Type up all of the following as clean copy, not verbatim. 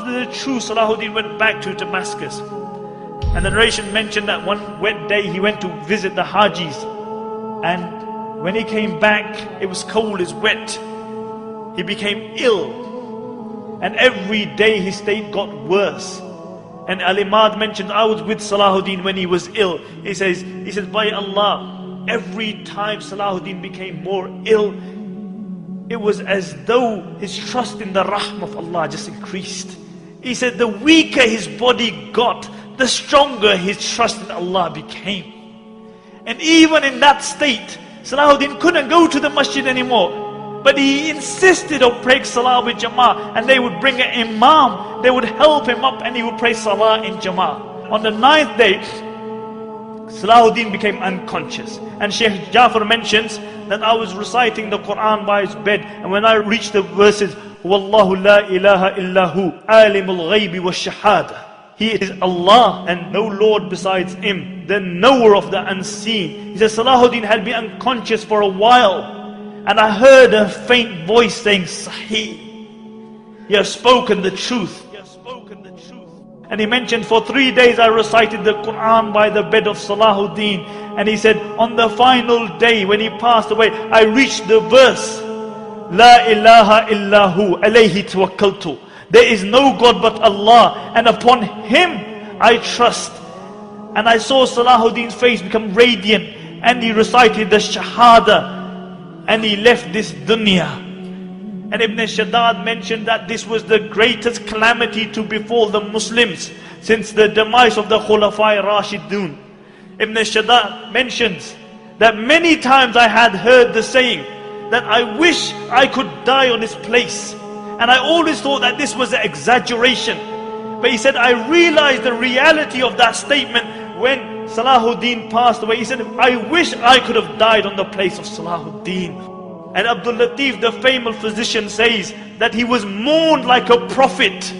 after the true Salahuddin went back to Damascus. And the narration mentioned that one wet day he went to visit the Hajis. And when he came back, it was cold, it's wet. He became ill. And every day his state got worse. And Al-Imad mentioned, I was with Salahuddin when he was ill. He says, by Allah, every time Salahuddin became more ill, it was as though his trust in the Rahm of Allah just increased. He said, the weaker his body got, the stronger his trust in Allah became. And even in that state, Salahuddin couldn't go to the masjid anymore. But he insisted on praying Salah with Jama'ah. And they would bring an Imam, they would help him up, and he would pray Salah in Jama'ah. On the 9th day, Salahuddin became unconscious. And Shaykh Jafar mentions that I was reciting the Quran by his bed, and when I reached the verses, Wallahu la ilaha illahu, alimul ghaybi wa shahada. He is Allah and no Lord besides Him, the knower of the unseen. He says Salahuddin had been unconscious for a while. And I heard a faint voice saying, Sahih, you have spoken the truth. And he mentioned, for 3 days I recited the Quran by the bed of Salahuddin. And he said, on the final day when he passed away, I reached the verse, La ilaha illahu alayhi tawakkaltu. There is no God but Allah, and upon Him I trust. And I saw Salahuddin's face become radiant, and he recited the Shahada, and he left this dunya. And Ibn Shaddad mentioned that this was the greatest calamity to befall the Muslims since the demise of the Khulafai Rashidun. Ibn Shaddad mentions that many times I had heard the saying that I wish I could die on this place. And I always thought that this was an exaggeration. But he said, I realized the reality of that statement when Salahuddin passed away. He said, I wish I could have died on the place of Salahuddin. And Abdul Latif, the famous physician, says that he was mourned like a prophet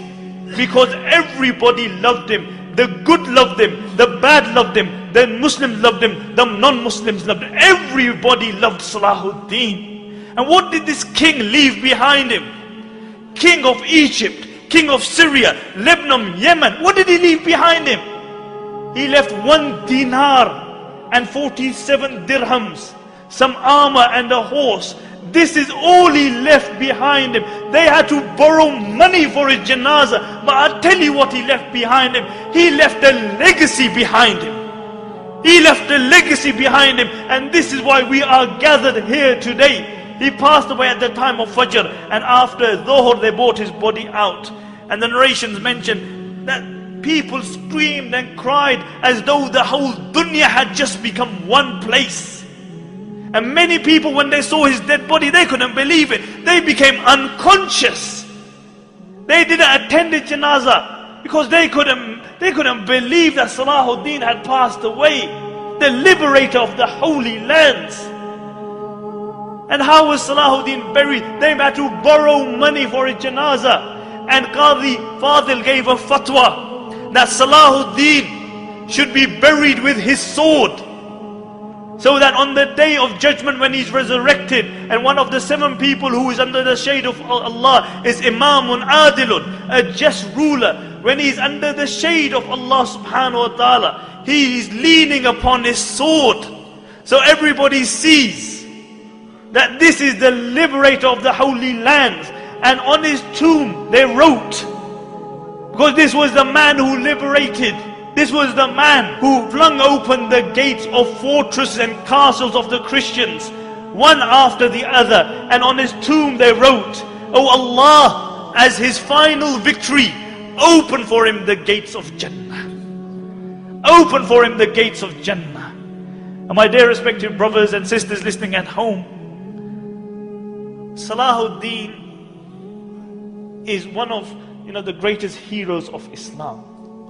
because everybody loved him. The good loved him, the bad loved him, the Muslims loved him, the non-Muslims loved him. Everybody loved Salahuddin. And what did this king leave behind him? King of Egypt, king of Syria, Lebanon, Yemen. What did he leave behind him? He left 1 dinar and 47 dirhams, some armor and a horse. This is all he left behind him. They had to borrow money for his janazah. But I'll tell you what he left behind him. He left a legacy behind him. He left a legacy behind him. And this is why we are gathered here today. He passed away at the time of Fajr, and after Dhuhr they brought his body out. And the narrations mention that people screamed and cried as though the whole dunya had just become one place. And many people, when they saw his dead body, they couldn't believe it. They became unconscious. They didn't attend the janazah because they couldn't believe that Salahuddin had passed away, the liberator of the holy lands. And how was Salahuddin buried? They had to borrow money for his janazah. And Qadi Fadil gave a fatwa that Salahuddin should be buried with his sword, so that on the day of judgment when he's resurrected, and one of the 7 people who is under the shade of Allah is Imamun Adilun, a just ruler. When he's under the shade of Allah subhanahu wa ta'ala, he is leaning upon his sword. So everybody sees that this is the liberator of the holy lands. And on his tomb they wrote, because this was the man who liberated, this was the man who flung open the gates of fortresses and castles of the Christians, one after the other. And on his tomb they wrote, Oh Allah, as his final victory, open for him the gates of Jannah. Open for him the gates of Jannah. And my dear respected brothers and sisters listening at home, Salahuddin is one of the greatest heroes of Islam.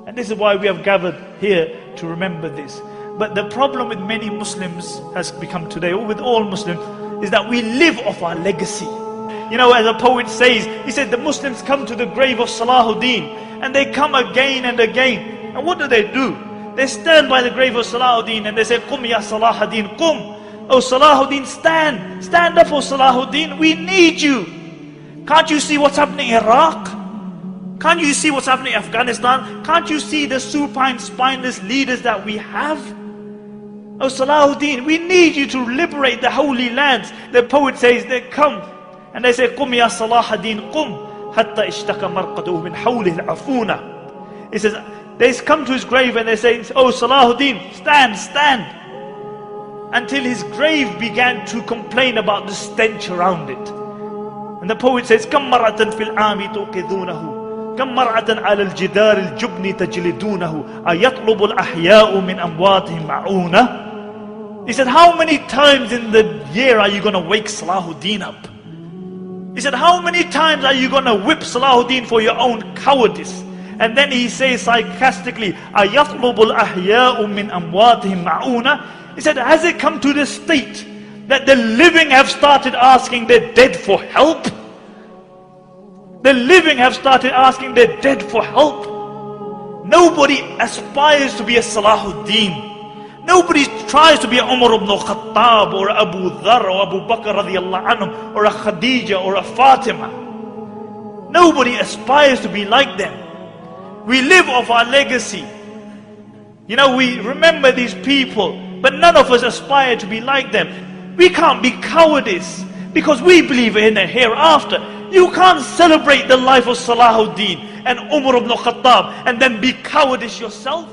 And this is why we have gathered here to remember this. But the problem with many Muslims has become today, or with all Muslims, is that we live off our legacy. As a poet says, he said the Muslims come to the grave of Salahuddin, and they come again and again. And what do? They stand by the grave of Salahuddin and they say, Qum ya Salahuddin, Qum. Oh Salahuddin, stand. Stand up, oh Salahuddin, we need you. Can't you see what's happening in Iraq? Can't you see what's happening in Afghanistan? Can't you see the supine, spineless leaders that we have? Oh Salahuddin, we need you to liberate the holy lands. The poet says they come and they say, Qum ya Salahuddin, qum hatta ishtaka marqaduhu min hawlih al-afuna. He says, they come to his grave and they say, oh Salahuddin, stand, stand. Until his grave began to complain about the stench around it. And the poet says, كم مرة في العام توقظونه كم مرة على الجدار الجبن تجلدونه أيطلب الأحياء من أمواتهم معونة. He said, how many times in the year are you going to wake Salahuddin up? He said, how many times are you going to whip Salahuddin for your own cowardice? And then he says sarcastically, أيطلب الأحياء من أمواتهم معونة. He said, has it come to the state that the living have started asking the dead for help? The living have started asking the dead for help. Nobody aspires to be a Salahuddin. Nobody tries to be a Umar ibn Khattab or Abu Dhar or Abu Bakr radiallahu anhum or a Khadija or a Fatima. Nobody aspires to be like them. We live off our legacy. You know, we remember these people, but none of us aspire to be like them. We can't be cowardice because we believe in a hereafter. You can't celebrate the life of Salahuddin and Umar ibn Khattab and then be cowardice yourself.